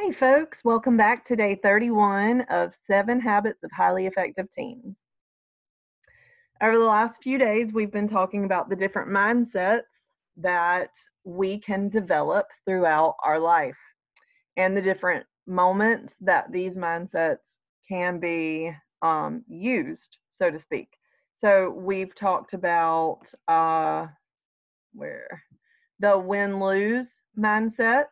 Hey folks, welcome back to day 31 of 7 Habits of Highly Effective Teens. Over the last few days, we've been talking about the different mindsets that we can develop throughout our life and the different moments that these mindsets can be used, so to speak. So we've talked about the win-lose mindset.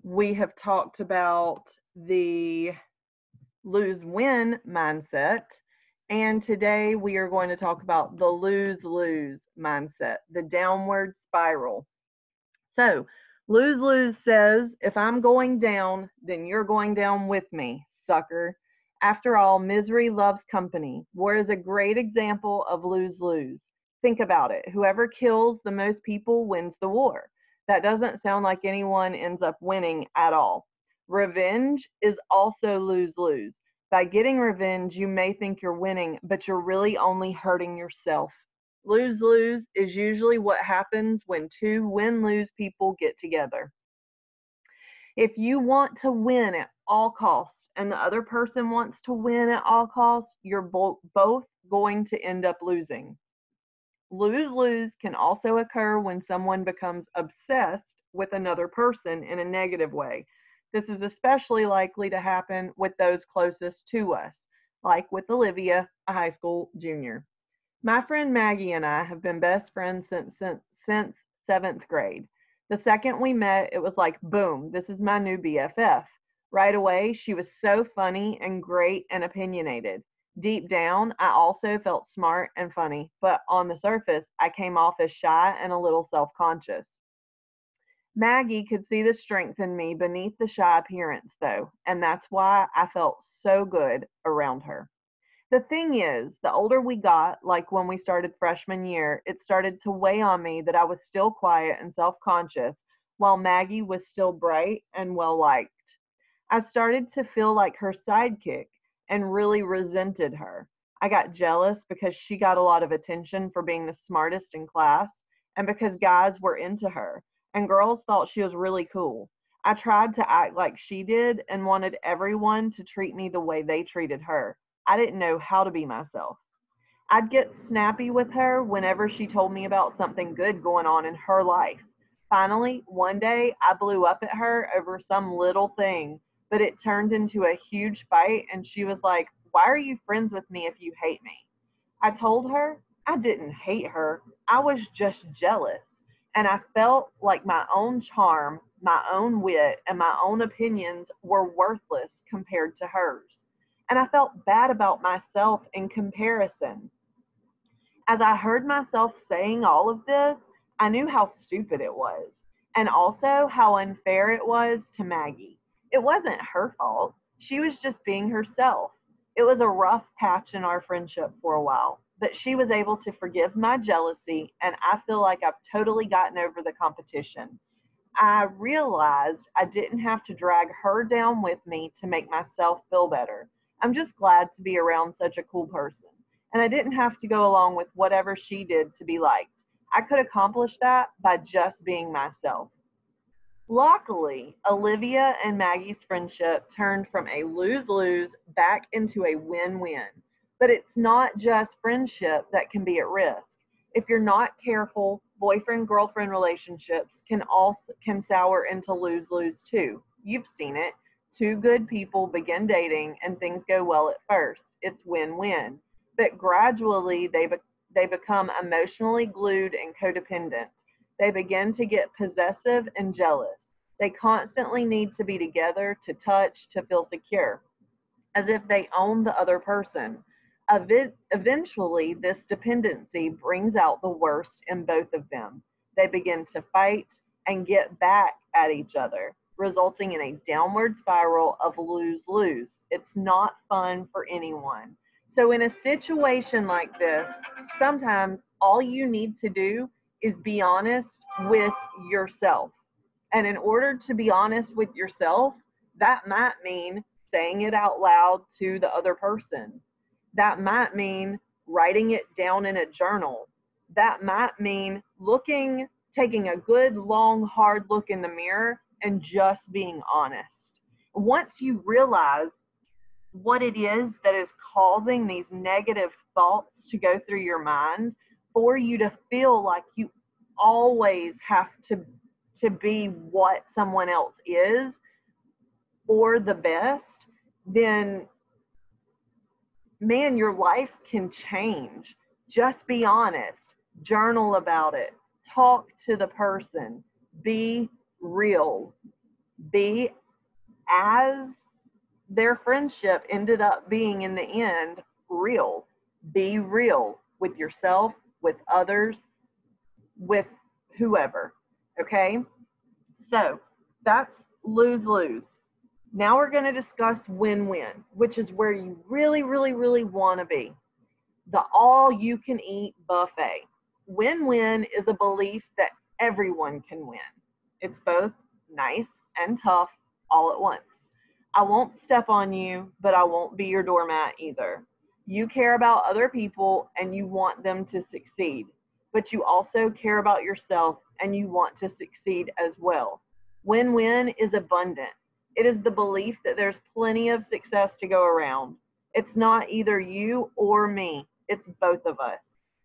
We have talked about the lose-win mindset. And today we are going to talk about the lose-lose mindset, the downward spiral. So lose-lose says, if I'm going down, then you're going down with me, sucker. After all, misery loves company. War is a great example of lose-lose. Think about it. Whoever kills the most people wins the war. That doesn't sound like anyone ends up winning at all. Revenge is also lose-lose. By getting revenge, you may think you're winning, but you're really only hurting yourself. Lose-lose is usually what happens when two win-lose people get together. If you want to win at all costs and the other person wants to win at all costs, you're both going to end up losing. Lose-lose can also occur when someone becomes obsessed with another person in a negative way. This is especially likely to happen with those closest to us, like with Olivia, a high school junior. My friend Maggie and I have been best friends since 7th grade. The second we met, it was like, boom, this is my new BFF. Right away, she was so funny and great and opinionated. Deep down, I also felt smart and funny, but on the surface, I came off as shy and a little self-conscious. Maggie could see the strength in me beneath the shy appearance, though, and that's why I felt so good around her. The thing is, the older we got, like when we started freshman year, it started to weigh on me that I was still quiet and self-conscious, while Maggie was still bright and well-liked. I started to feel like her sidekick and really resented her. I got jealous because she got a lot of attention for being the smartest in class and because guys were into her and girls thought she was really cool. I tried to act like she did and wanted everyone to treat me the way they treated her. I didn't know how to be myself. I'd get snappy with her whenever she told me about something good going on in her life. Finally, one day, I blew up at her over some little thing, but it turned into a huge fight, and she was like, "Why are you friends with me if you hate me?" I told her I didn't hate her, I was just jealous. And I felt like my own charm, my own wit, and my own opinions were worthless compared to hers. And I felt bad about myself in comparison. As I heard myself saying all of this, I knew how stupid it was, and also how unfair it was to Maggie. It wasn't her fault. She was just being herself. It was a rough patch in our friendship for a while, but she was able to forgive my jealousy, and I feel like I've totally gotten over the competition. I realized I didn't have to drag her down with me to make myself feel better. I'm just glad to be around such a cool person. And I didn't have to go along with whatever she did to be liked. I could accomplish that by just being myself. Luckily, Olivia and Maggie's friendship turned from a lose-lose back into a win-win. But it's not just friendship that can be at risk. If you're not careful, boyfriend-girlfriend relationships can sour into lose-lose too. You've seen it. Two good people begin dating and things go well at first. It's win-win. But gradually they become emotionally glued and codependent. They begin to get possessive and jealous. They constantly need to be together, to touch, to feel secure, as if they own the other person. Eventually, this dependency brings out the worst in both of them. They begin to fight and get back at each other, resulting in a downward spiral of lose-lose. It's not fun for anyone. So, in a situation like this, sometimes all you need to do is be honest with yourself. And in order to be honest with yourself, that might mean saying it out loud to the other person. That might mean writing it down in a journal. That might mean taking a good, long, hard look in the mirror and just being honest. Once you realize what it is that is causing these negative thoughts to go through your mind for you to feel like you always have to be what someone else is or the best, then man, your life can change. Just be honest. Journal about it. Talk to the person. Be real. Be as their friendship ended up being in the end real. Be real with yourself, with others, with whoever. Okay? So that's lose lose. Now we're going to discuss win win, which is where you really, really, really want to be. The all you can eat buffet. Win win is a belief that everyone can win. It's both nice and tough all at once. I won't step on you, but I won't be your doormat either. You care about other people and you want them to succeed, but you also care about yourself and you want to succeed as well. Win win is abundant. It is the belief that there's plenty of success to go around. It's not either you or me, it's both of us.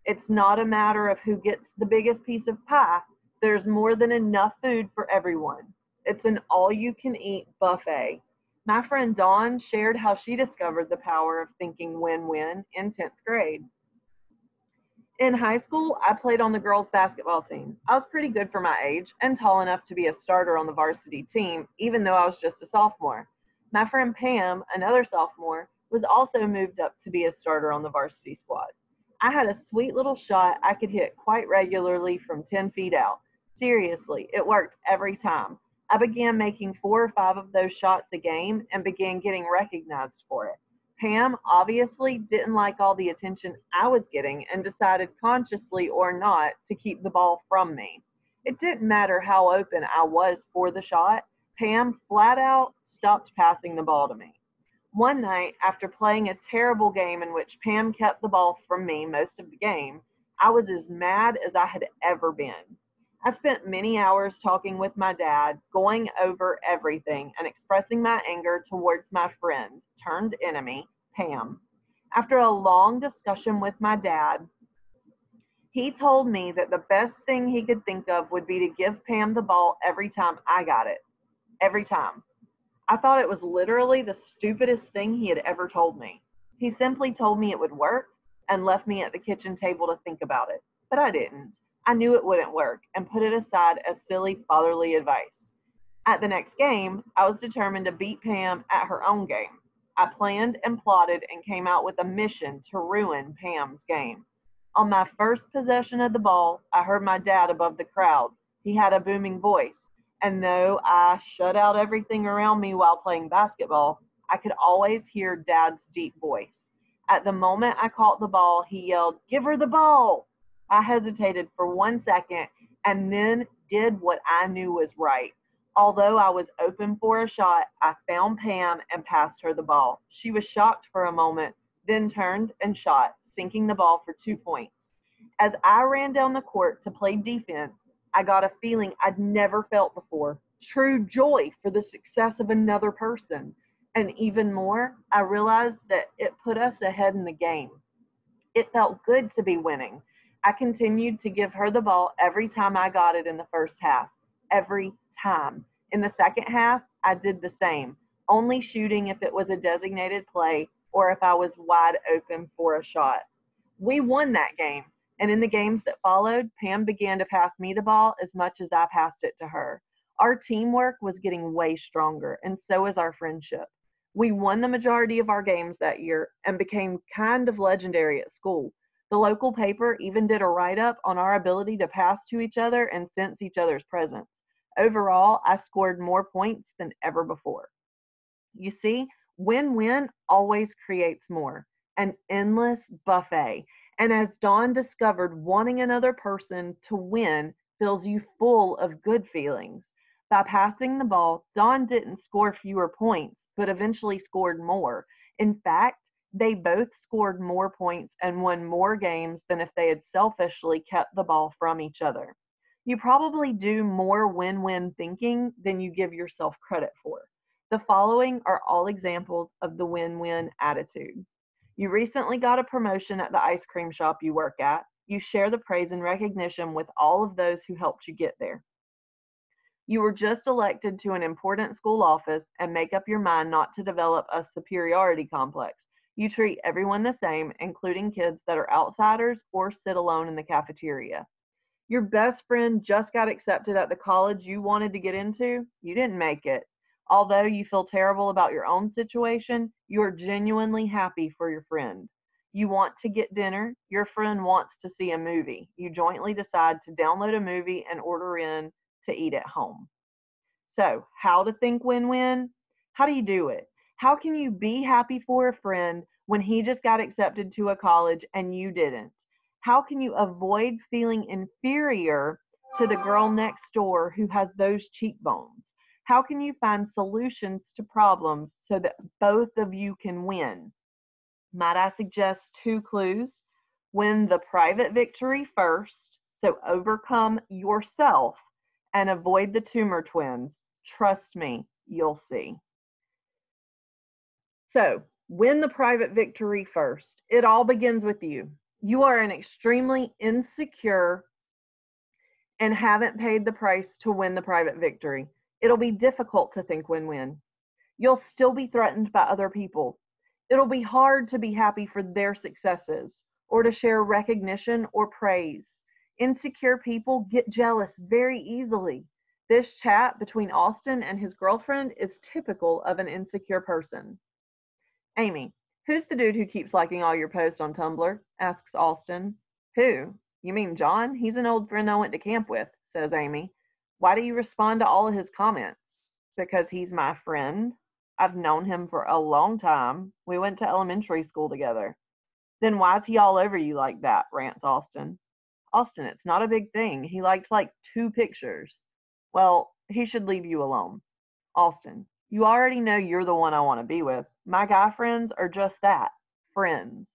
It's not a matter of who gets the biggest piece of pie. There's more than enough food for everyone. It's an all you can eat buffet. My friend Dawn shared how she discovered the power of thinking win win in 10th grade. In high school, I played on the girls' basketball team. I was pretty good for my age and tall enough to be a starter on the varsity team, even though I was just a sophomore. My friend Pam, another sophomore, was also moved up to be a starter on the varsity squad. I had a sweet little shot I could hit quite regularly from 10 feet out. Seriously, it worked every time. I began making 4 or 5 of those shots a game and began getting recognized for it. Pam obviously didn't like all the attention I was getting and decided, consciously or not, to keep the ball from me. It didn't matter how open I was for the shot, Pam flat out stopped passing the ball to me. One night, after playing a terrible game in which Pam kept the ball from me most of the game, I was as mad as I had ever been. I spent many hours talking with my dad, going over everything and expressing my anger towards my friend, turned enemy, Pam. After a long discussion with my dad, he told me that the best thing he could think of would be to give Pam the ball every time I got it. Every time. I thought it was literally the stupidest thing he had ever told me. He simply told me it would work and left me at the kitchen table to think about it. But I didn't. I knew it wouldn't work and put it aside as silly fatherly advice. At the next game, I was determined to beat Pam at her own game. I planned and plotted and came out with a mission to ruin Pam's game. On my first possession of the ball, I heard my dad above the crowd. He had a booming voice, and though I shut out everything around me while playing basketball, I could always hear Dad's deep voice. At the moment I caught the ball, he yelled, "Give her the ball!" I hesitated for 1 second and then did what I knew was right. Although I was open for a shot, I found Pam and passed her the ball. She was shocked for a moment, then turned and shot, sinking the ball for 2 points. As I ran down the court to play defense, I got a feeling I'd never felt before, true joy for the success of another person. And even more, I realized that it put us ahead in the game. It felt good to be winning. I continued to give her the ball every time I got it in the first half. Every time. In the second half, I did the same, only shooting if it was a designated play or if I was wide open for a shot. We won that game, and in the games that followed, Pam began to pass me the ball as much as I passed it to her. Our teamwork was getting way stronger, and so was our friendship. We won the majority of our games that year and became kind of legendary at school. The local paper even did a write up on our ability to pass to each other and sense each other's presence. Overall, I scored more points than ever before. You see, win win always creates more, an endless buffet. And as Dawn discovered, wanting another person to win fills you full of good feelings. By passing the ball, Dawn didn't score fewer points, but eventually scored more. In fact, they both scored more points and won more games than if they had selfishly kept the ball from each other. You probably do more win win thinking than you give yourself credit for. The following are all examples of the win-win attitude. You recently got a promotion at the ice cream shop you work at. You share the praise and recognition with all of those who helped you get there. You were just elected to an important school office and make up your mind not to develop a superiority complex. You treat everyone the same, including kids that are outsiders or sit alone in the cafeteria. Your best friend just got accepted at the college you wanted to get into. You didn't make it. Although you feel terrible about your own situation, you are genuinely happy for your friend. You want to get dinner. Your friend wants to see a movie. You jointly decide to download a movie and order in to eat at home. So, how to think win-win? How do you do it? How can you be happy for a friend when he just got accepted to a college and you didn't? How can you avoid feeling inferior to the girl next door who has those cheekbones? How can you find solutions to problems so that both of you can win? Might I suggest 2 clues? Win the private victory first, so overcome yourself, and avoid the tumor twins. Trust me, you'll see. So, win the private victory first. It all begins with you. You are an extremely insecure and haven't paid the price to win the private victory. It'll be difficult to think win-win. You'll still be threatened by other people. It'll be hard to be happy for their successes or to share recognition or praise. Insecure people get jealous very easily. This chat between Austin and his girlfriend is typical of an insecure person. Amy, who's the dude who keeps liking all your posts on Tumblr? Asks Austin. Who? You mean John? He's an old friend I went to camp with, says Amy. Why do you respond to all of his comments? Because he's my friend. I've known him for a long time. We went to elementary school together. Then why is he all over you like that? Rants Austin. Austin, it's not a big thing. He likes like 2 pictures. Well, he should leave you alone. Austin, you already know you're the one I want to be with. My guy friends are just that, friends.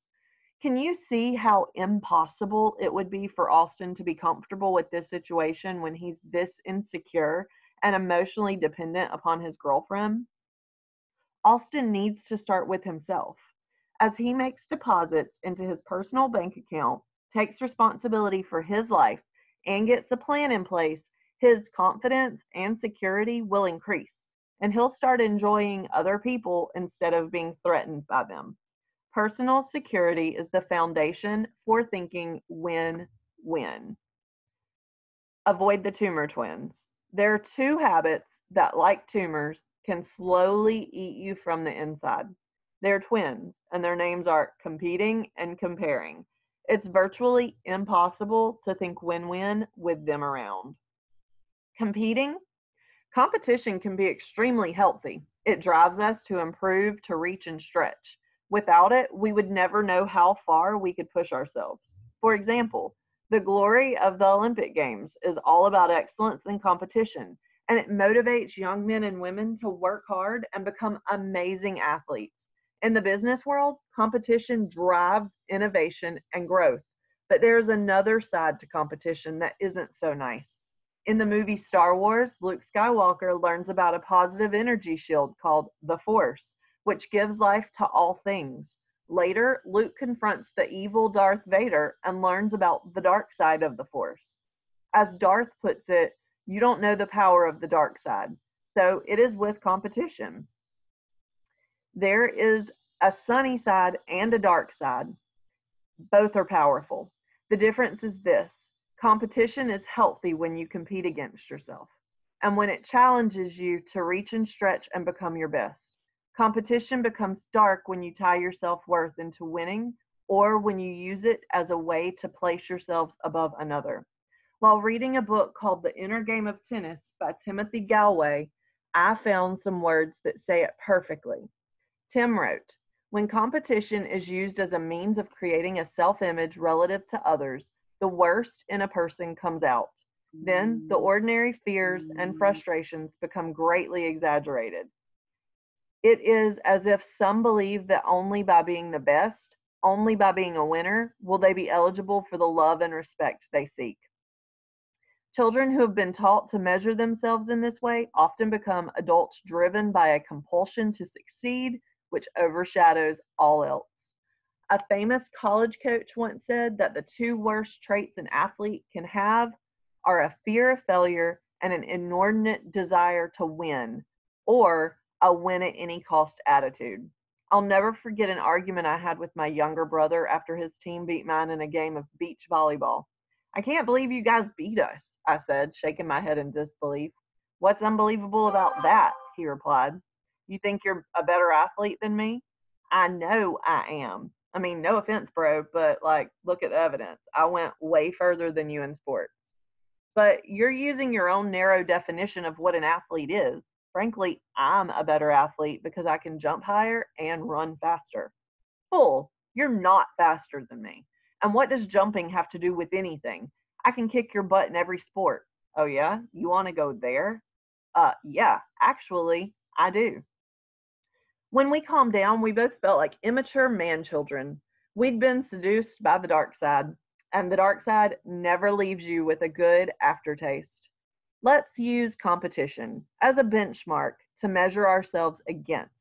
Can you see how impossible it would be for Austin to be comfortable with this situation when he's this insecure and emotionally dependent upon his girlfriend? Austin needs to start with himself. As he makes deposits into his personal bank account, takes responsibility for his life, and gets a plan in place, his confidence and security will increase, and he'll start enjoying other people instead of being threatened by them. Personal security is the foundation for thinking win-win. Avoid the tumor twins. There are 2 habits that, like tumors, can slowly eat you from the inside. They're twins, and their names are competing and comparing. It's virtually impossible to think win-win with them around. Competing? Competition can be extremely healthy. It drives us to improve, to reach and stretch. Without it, we would never know how far we could push ourselves. For example, the glory of the Olympic Games is all about excellence and competition, and it motivates young men and women to work hard and become amazing athletes. In the business world, competition drives innovation and growth, but there's another side to competition that isn't so nice. In the movie Star Wars, Luke Skywalker learns about a positive energy shield called the Force, which gives life to all things. Later, Luke confronts the evil Darth Vader and learns about the dark side of the Force. As Darth puts it, you don't know the power of the dark side. So it is with competition. There is a sunny side and a dark side. Both are powerful. The difference is this: competition is healthy when you compete against yourself, and when it challenges you to reach and stretch and become your best. Competition becomes dark when you tie your self-worth into winning, or when you use it as a way to place yourselves above another. While reading a book called The Inner Game of Tennis by Timothy Gallwey, I found some words that say it perfectly. Tim wrote, "When competition is used as a means of creating a self-image relative to others, the worst in a person comes out. Then the ordinary fears and frustrations become greatly exaggerated. It is as if some believe that only by being the best, only by being a winner, will they be eligible for the love and respect they seek. Children who have been taught to measure themselves in this way often become adults driven by a compulsion to succeed, which overshadows all else. A famous college coach once said that the two worst traits an athlete can have are a fear of failure and an inordinate desire to win, or a win at any cost attitude. I'll never forget an argument I had with my younger brother after his team beat mine in a game of beach volleyball. I can't believe you guys beat us, I said, shaking my head in disbelief. What's unbelievable about that? He replied. You think you're a better athlete than me? I know I am. I mean, no offense, bro, but like, look at the evidence. I went way further than you in sports. But you're using your own narrow definition of what an athlete is. Frankly, I'm a better athlete because I can jump higher and run faster. Fool, you're not faster than me. And what does jumping have to do with anything? I can kick your butt in every sport. Oh, yeah? You want to go there? Yeah, actually, I do. When we calmed down, we both felt like immature man children. We'd been seduced by the dark side, and the dark side never leaves you with a good aftertaste. Let's use competition as a benchmark to measure ourselves against,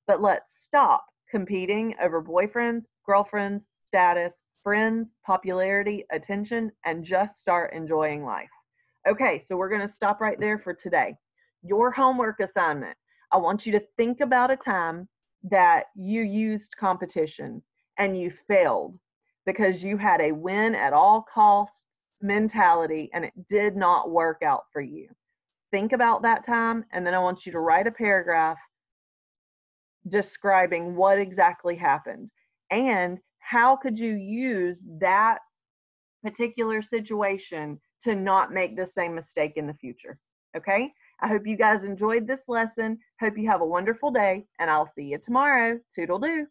but let's stop competing over boyfriends, girlfriends, status, friends, popularity, attention, and just start enjoying life. Okay, so we're going to stop right there for today. Your homework assignment. I want you to think about a time that you used competition and you failed because you had a win at all costs mentality and it did not work out for you. Think about that time, and then I want you to write a paragraph describing what exactly happened and how could you use that particular situation to not make the same mistake in the future. Okay? I hope you guys enjoyed this lesson. Hope you have a wonderful day, and I'll see you tomorrow. Toodle-doo.